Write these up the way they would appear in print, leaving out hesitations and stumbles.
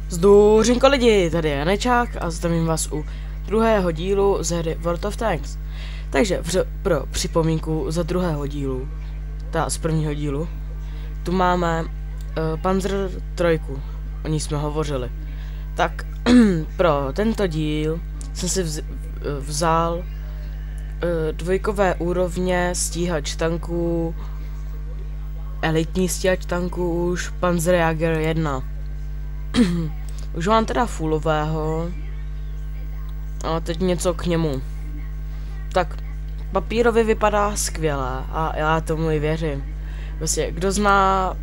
Zdůřinko lidi, tady je Janečák a zdravím vás u druhého dílu z hry World of Tanks. Takže pro připomínku za druhého dílu, z prvního dílu, tu máme Panzer 3, o ní jsme hovořili. Tak pro tento díl jsem si vzal dvojkové úrovně stíhač tanků, elitní stíhač tanků už Panzerjäger 1. Už mám teda fullového, a teď něco k němu. Tak papírově vypadá skvěle a já tomu i věřím. Vlastně, kdo zná,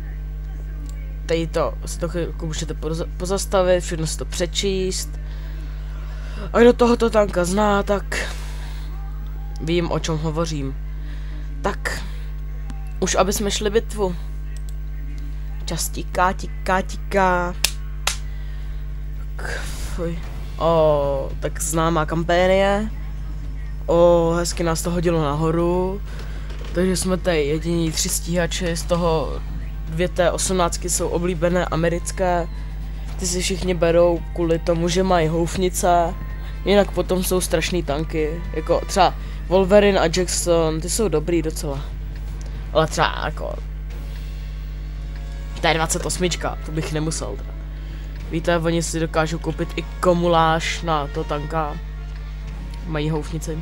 tady to si to chvilku můžete pozastavit, všechno si to přečíst. A kdo tohoto tanka zná, tak vím, o čem hovořím. Tak, už aby jsme šli bitvu. Čas tíká. Tak známá kampénie. Hezky nás to hodilo nahoru. Takže jsme tady jediní 3 stíhači, z toho 2 T-18 jsou oblíbené americké. Ty si všichni berou kvůli tomu, že mají houfnice. Jinak potom jsou strašný tanky, jako třeba Wolverine a Jackson, ty jsou dobrý docela. Ale třeba jako T-28, to bych nemusel teda. Víte, oni si dokážou koupit i komuláž na to tanka. Mají houfnici.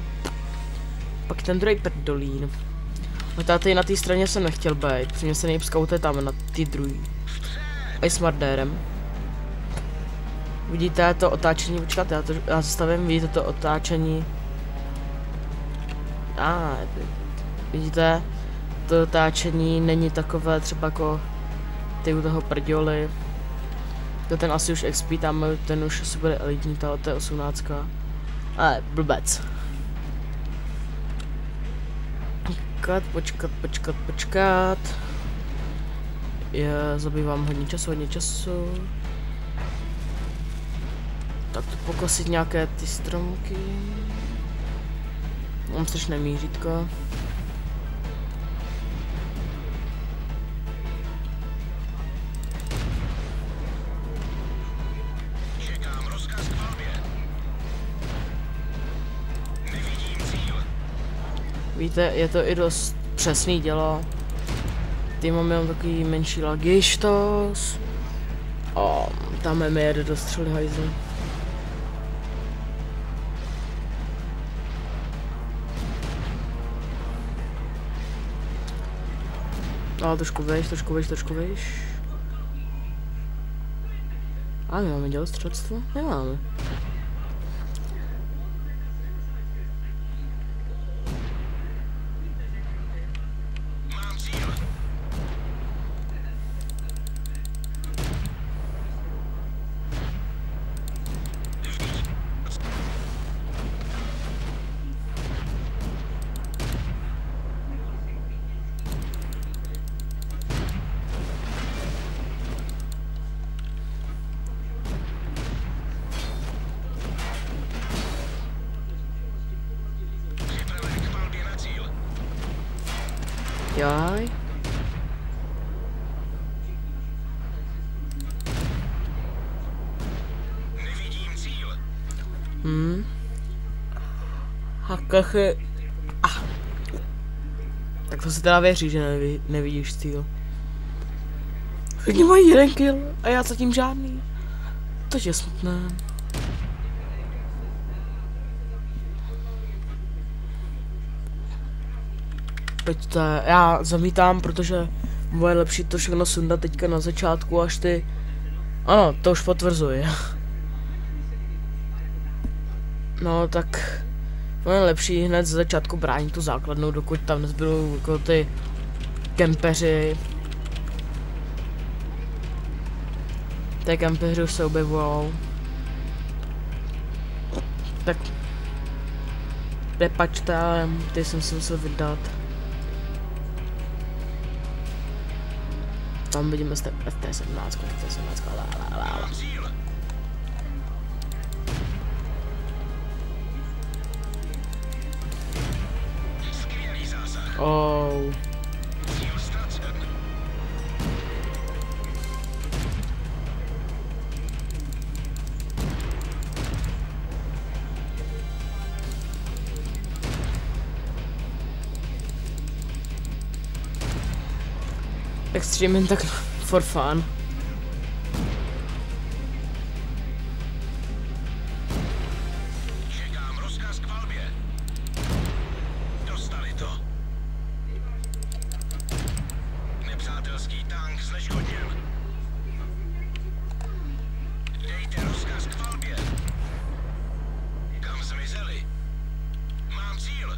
Pak ten druhý prdolín. Ale tady na té straně jsem nechtěl být, protože mě se nejp scoutuje tam na ty druhý. A i s Mardérem. Vidíte to otáčení, počkat, já zastavím, vidíte to otáčení. Vidíte, to otáčení není takové třeba jako ty u toho prděli. To ten asi už XP, tam ten už asi bude elitní, ta T-18. Ale blbec. Počkat. Zabývám hodně času. Tak tu pokosit nějaké ty stromky. Mám strašné mířítko. Víte, je to i dost přesný dělo. Tím mám takový menší lagištos. Tam mi jede do střely hajzl. Ale trošku vejš. A my máme dělostřelectvo? Nemáme. Jaj. Hakachy. Tak to se teda věří, že nevidíš cíl. Všichni mají 1 kill a já zatím žádný. To je smutné. Pojďte, já zamítám, protože moje lepší to všechno sundat teďka na začátku, až ty... Ano, to už potvrzuje. No tak... Moje lepší hned z začátku bránit tu základnou, dokud tam nezbydou jako ty kempeři. Ty kempeři už se objevujou. Tak... Prepačte, ale ty jsem se musel vydat. Tam vidíme FT-17, la. tak streamím tak for fun. Čekám rozkaz k palbě. Dostali to. Nepřátelský tank zneškodněn. Dejte rozkaz k palbě. Kam zmizeli? Mám cíl.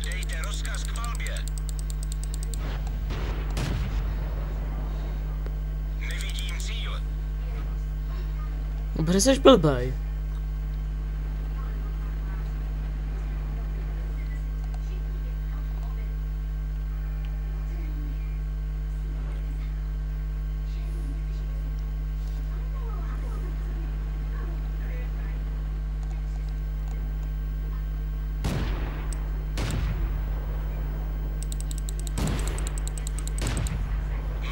Dejte rozkaz k palbě. Nevidím cíl. Dobře, seš blbej.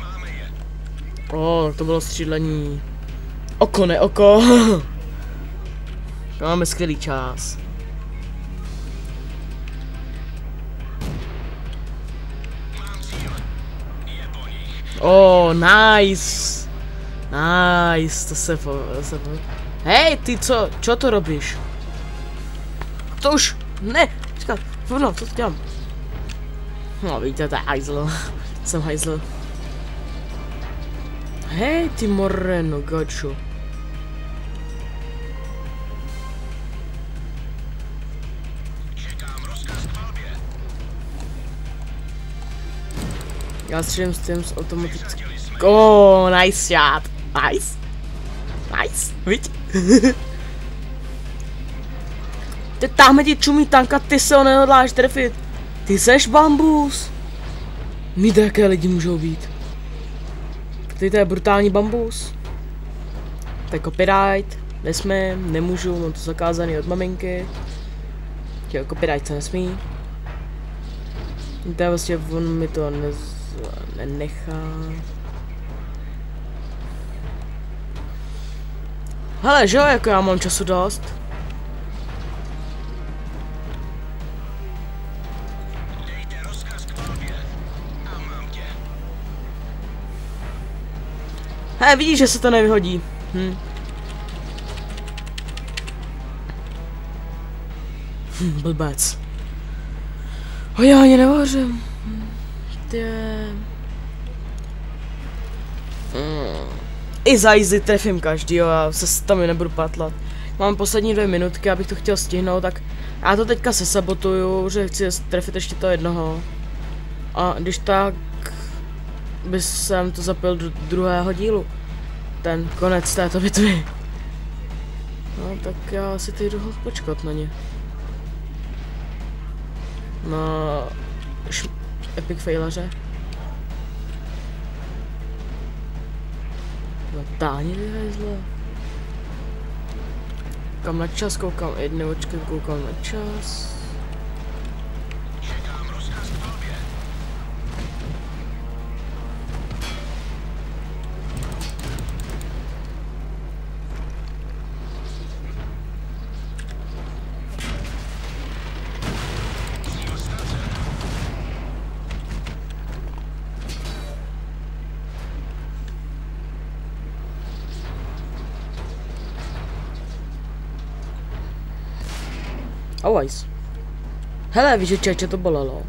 Máme je. O, to bylo střílení. Oko, ne oko. Máme skvělý čas. Mám cíl. Je po nich. O, nice. Nice, to se Hej, ty čo to robíš? To už, ne, počkat, no, co to dělám? No, vidíte, to je hajzl. Jsem hajzl. Hej, ty moreno, gačo. Čekám rozkaz k palbě. Já střílím s tím z automatickým. Oh, nice shot. Nice. Nice, viď? Ty tamhle ti čumí tanka, ty se ho nehodláš trefit. Ty seš bambus. Víte, jaké lidi můžou být. Ty to je brutální bambus. To je copyright. Nesmím, nemůžu, mám to zakázaný od maminky. Těho copyright se nesmí. To je vlastně, on mi to nenechá. Hele, že jo, jako já mám času dost. Dejte rozkaz k palbě. A mám tě. He, vidíš, že se to nevyhodí. Blbec. O, já ani nevařím. I za jízdy trefím každý, jo, já se tam nebudu patlat. Mám poslední 2 minutky, abych to chtěl stihnout, tak já to teďka se sabotuju, že chci trefit ještě to jednoho. A když tak by jsem to zapil do druhého dílu. Ten konec této bitvy. No tak já si teď jdu počkat na ně. Na epic failaře. No táni vyhajzle. Koukám na čas, koukám jedné očky, koukám na čas. Čekám rozkaz k palbě. Cíl ztracen. Always. Hele, víš, že čeče to bolelo.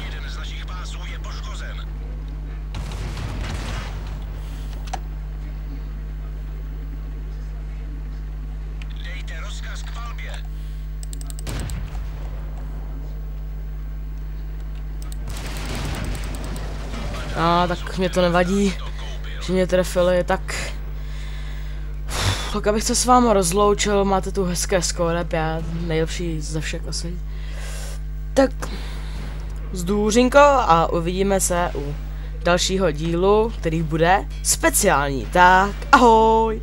Jeden z našich pásů je poškozen. Dejte rozkaz k palbě. A tak mě to nevadí, že mě trefili, tak abych se s vámi rozloučil, máte tu hezké skóre 5, nejlepší ze všech asi. Tak zdůřinko a uvidíme se u dalšího dílu, který bude speciální. Tak ahoj!